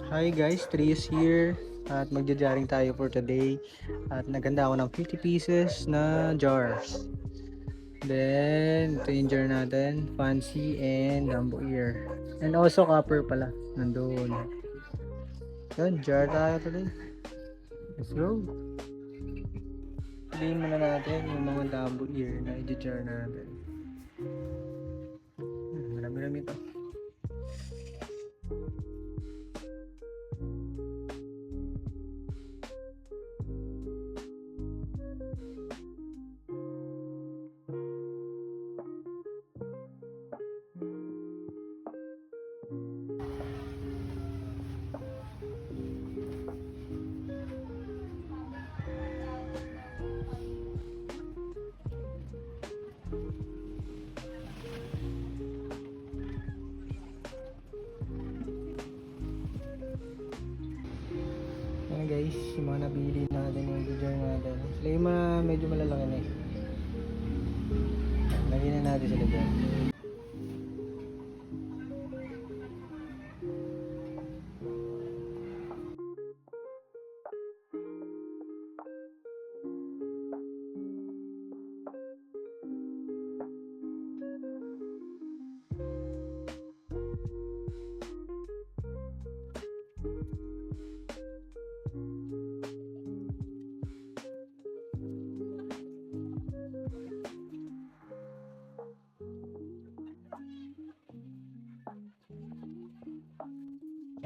Hi guys, Trius here at magja-jarring tayo for today at naganda ako ng 50 pieces na jar. Then, ito yung jar natin, fancy and Dumbo ear. And also copper pala, nandun. Yun, jar tayo today. Let's go! Piliin muna natin yung mga Dumbo ear na i-jar natin. Marami-rami ito. Ayan guys, yung mga nabili natin yung jar natin. Sila yung mga medyo malalaki na eh. Lagyan na natin sila dyan.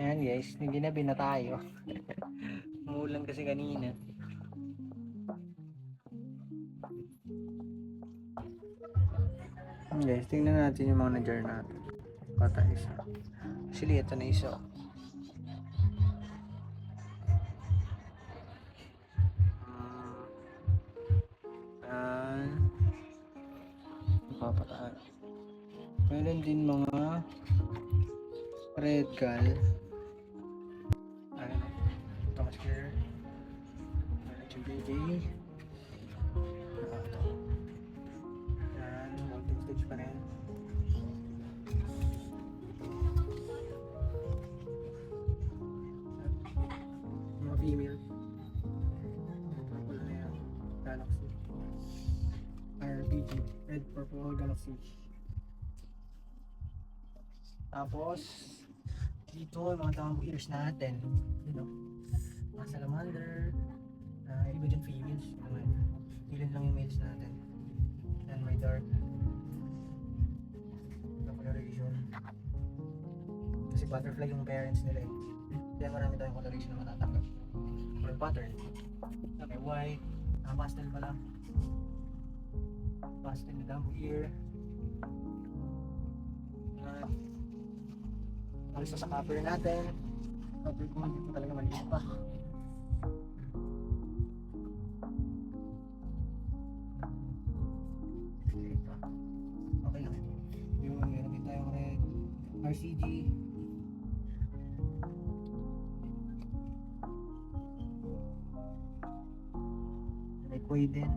Ayan guys, ginabi na tayo. Umulan kasi kanina. Guys, tingnan natin yung mga na-jar natin. Pata isa. Actually, ito na isa. Ayan. Papataan. Meron din mga red gal. Ayan. Ito kasi here. Meron yung baby. Ito. Ayan. Multi stage pa rin. Mga female. Purple na yan. Galaxy. RBG. Red Purple Galaxy. Tapos, dito yung mga Dumbo ears natin. You know, mga salamander. Iba dyan females. Ilan lang yung males natin. And may dark. Coloration. Kasi butterfly yung parents nila eh. Kaya marami tayong coloration na matatanggap. Or pattern. May white. Pastel pala. Pastel na Dumbo ear. Alis sa cover natin. Cover ko dito talaga maliit pa. Okay lang. Yung meron din tayong red RCG. May koi din.